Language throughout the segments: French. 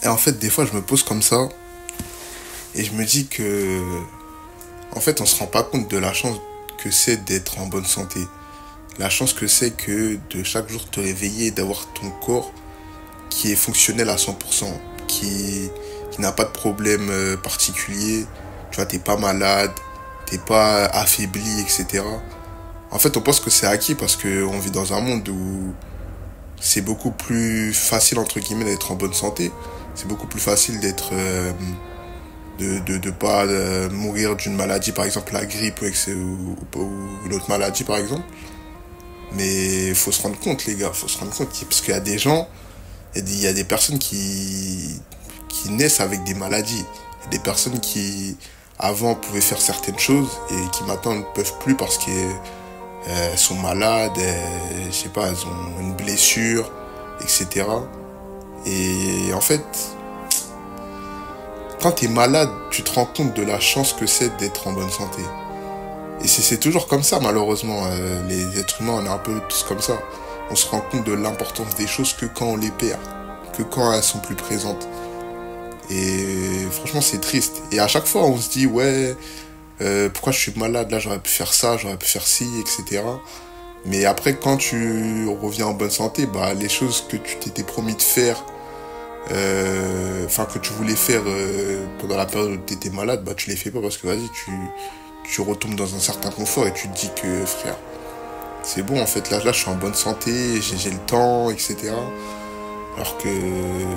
Et en fait, des fois, je me pose comme ça et je me dis que, en fait, on se rend pas compte de la chance que c'est d'être en bonne santé. La chance que c'est que de chaque jour te réveiller et d'avoir ton corps qui est fonctionnel à 100%, qui n'a pas de problème particulier. Tu vois, t'es pas malade, t'es pas affaibli, etc. En fait, on pense que c'est acquis parce qu'on vit dans un monde où c'est beaucoup plus facile, entre guillemets, d'être en bonne santé. C'est beaucoup plus facile d'être... de pas mourir d'une maladie, par exemple la grippe ou une autre maladie, par exemple. Mais il faut se rendre compte, les gars, faut se rendre compte. Parce qu'il y a des gens, il y a des personnes qui naissent avec des maladies. Il y a des personnes qui, avant, pouvaient faire certaines choses et qui maintenant ne peuvent plus parce qu'elles sont malades, je sais pas, elles ont une blessure, etc. Et en fait, quand t'es malade, tu te rends compte de la chance que c'est d'être en bonne santé. Et c'est toujours comme ça, malheureusement. Les êtres humains, on est un peu tous comme ça. On se rend compte de l'importance des choses que quand on les perd, que quand elles sont plus présentes. Et franchement, c'est triste. Et à chaque fois, on se dit, ouais, pourquoi je suis malade, là, j'aurais pu faire ça, j'aurais pu faire ci, etc. Mais après, quand tu reviens en bonne santé, bah, les choses que tu t'étais promis de faire, enfin, que tu voulais faire pendant la période où tu étais malade, bah, tu les fais pas parce que, vas-y, tu retombes dans un certain confort et tu te dis que, frère, c'est bon, en fait, là, je suis en bonne santé, j'ai le temps, etc. Alors que,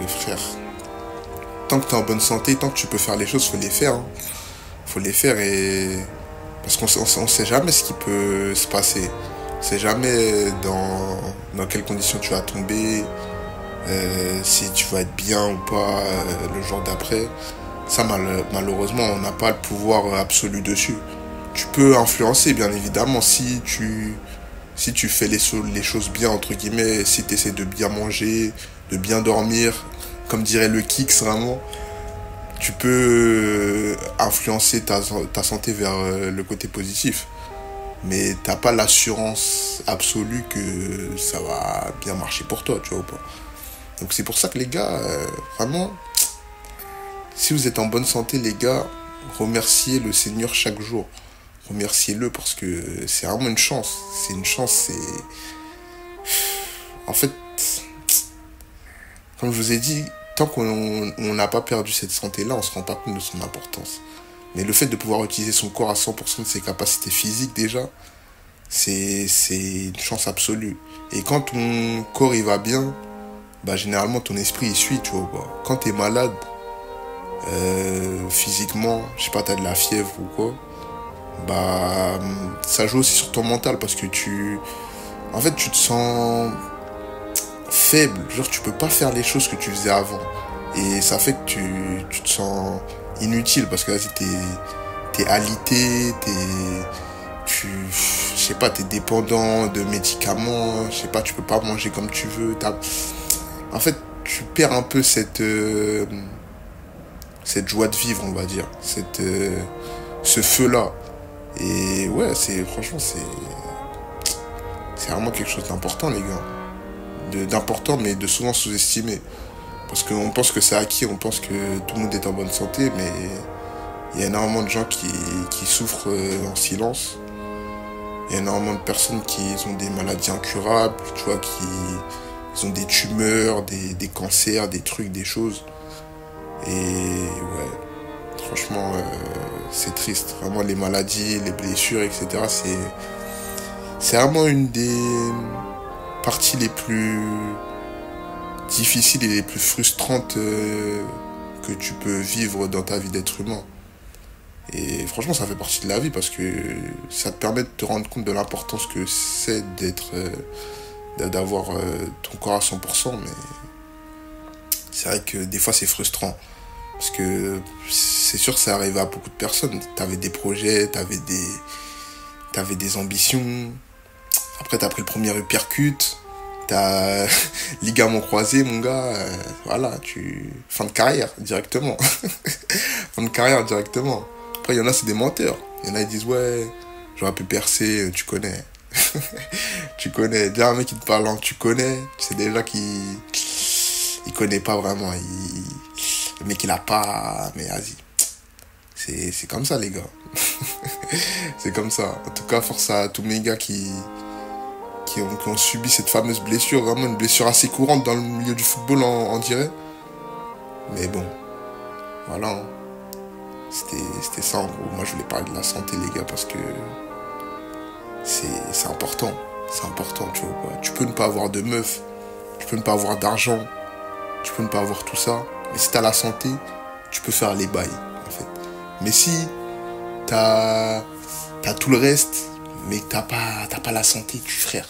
frère, tant que tu es en bonne santé, tant que tu peux faire les choses, faut les faire. Hein. Faut les faire et... Parce qu'on sait jamais ce qui peut se passer. On sait jamais dans quelles conditions tu vas tomber, si tu vas être bien ou pas le jour d'après. Ça, malheureusement, on n'a pas le pouvoir absolu dessus. Tu peux influencer, bien évidemment, si tu fais les choses bien, entre guillemets, si tu essaies de bien manger, de bien dormir, comme dirait le Kix, vraiment, tu peux influencer ta santé vers le côté positif. Mais t'as pas l'assurance absolue que ça va bien marcher pour toi, tu vois ou pas. Donc c'est pour ça que les gars, vraiment, si vous êtes en bonne santé, les gars, remerciez le Seigneur chaque jour. Remerciez-le parce que c'est vraiment une chance. C'est une chance, c'est... En fait, comme je vous ai dit, tant qu'on n'a pas perdu cette santé-là, on se rend pas compte de son importance. Mais le fait de pouvoir utiliser son corps à 100% de ses capacités physiques déjà, c'est une chance absolue. Et quand ton corps il va bien, bah généralement ton esprit il suit, tu vois. Bah. Quand t'es malade, physiquement, je sais pas, t'as de la fièvre ou quoi, bah ça joue aussi sur ton mental parce que en fait tu te sens faible, genre tu peux pas faire les choses que tu faisais avant. Et ça fait que tu te sens inutile parce que là t'es alité, je sais pas, t'es dépendant de médicaments, je sais pas, tu peux pas manger comme tu veux. En fait, tu perds un peu cette joie de vivre, on va dire, ce feu-là. Et ouais, franchement, c'est vraiment quelque chose d'important, les gars. D'important, mais de souvent sous-estimé. Parce qu'on pense que c'est acquis, on pense que tout le monde est en bonne santé, mais il y a énormément de gens qui souffrent en silence. Il y a énormément de personnes qui ont des maladies incurables, tu vois, ils ont des tumeurs, des cancers, des trucs, des choses. Et ouais, franchement, c'est triste. Vraiment, les maladies, les blessures, etc., c'est vraiment une des parties les plus difficiles et les plus frustrantes que tu peux vivre dans ta vie d'être humain. Et franchement, ça fait partie de la vie parce que ça te permet de te rendre compte de l'importance que c'est d'avoir ton corps à 100%. Mais c'est vrai que des fois, c'est frustrant. Parce que c'est sûr que ça arrive à beaucoup de personnes. T'avais des projets, t'avais des ambitions. Après, t'as pris le premier uppercut. T'as ligament croisé, mon gars. Voilà, fin de carrière, directement. Fin de carrière, directement. Après, il y en a, c'est des menteurs. Il y en a, ils disent, ouais, j'aurais pu percer, tu connais. Tu connais. Déjà, un mec qui te parle en tu connais, c'est déjà qu'il connaît pas vraiment. Le mec, il a pas... Mais vas-y. C'est comme ça, les gars. C'est comme ça. En tout cas, force à tous mes gars qui ont subi cette fameuse blessure. Vraiment une blessure assez courante dans le milieu du football, on dirait. Mais bon, voilà. Hein. C'était ça, en gros. Moi, je voulais parler de la santé, les gars, parce que c'est important. C'est important, tu vois. Tu peux ne pas avoir de meuf. Tu peux ne pas avoir d'argent. Tu peux ne pas avoir tout ça. Mais si t'as la santé, tu peux faire les bails, en fait. Mais si t'as tout le reste, mais que t'as pas la santé, frère,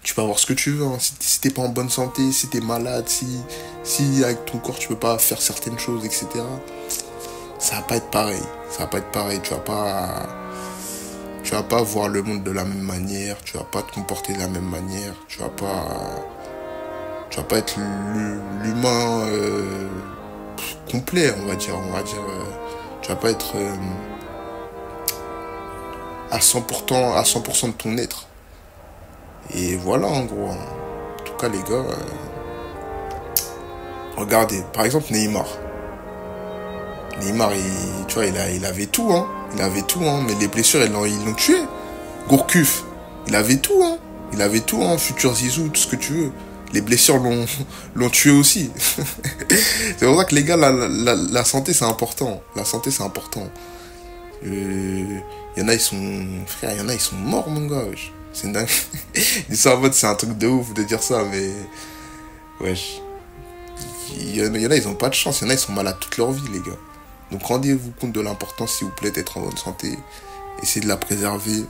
tu peux avoir ce que tu veux. Hein. Si t'es pas en bonne santé, si t'es malade, si avec ton corps tu peux pas faire certaines choses, etc. Ça va pas être pareil. Ça va pas être pareil. Tu vas pas voir le monde de la même manière. Tu vas pas te comporter de la même manière. Tu vas pas être l'humain complet, on va dire. Tu vas pas être à 100% de ton être. Et voilà, en gros. En tout cas, les gars, regardez, par exemple, Neymar, tu vois, il avait tout, hein. Il avait tout, hein. Mais les blessures, ils l'ont tué. Gourcuff, il avait tout, hein. Il avait tout, hein. Futur Zizou, tout ce que tu veux. Les blessures l'ont tué aussi. C'est pour ça que les gars, la santé, c'est important. La santé, c'est important. Il y en a, ils sont morts, mon gars. Wesh. C'est dingue. Ça, en mode, c'est un truc de ouf de dire ça, mais... Wesh. Il y en a, ils ont pas de chance. Il y en a, ils sont malades toute leur vie, les gars. Donc, rendez-vous compte de l'importance, s'il vous plaît, d'être en bonne santé. Essayez de la préserver.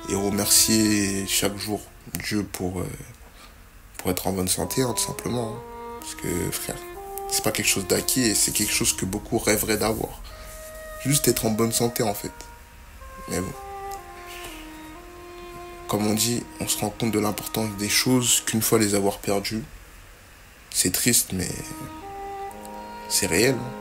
Et remercier chaque jour Dieu pour être en bonne santé, hein, tout simplement. Hein. Parce que, frère, c'est pas quelque chose d'acquis et c'est quelque chose que beaucoup rêveraient d'avoir. Juste être en bonne santé, en fait. Mais bon. Comme on dit, on se rend compte de l'importance des choses qu'une fois les avoir perdues. C'est triste, mais c'est réel. Hein.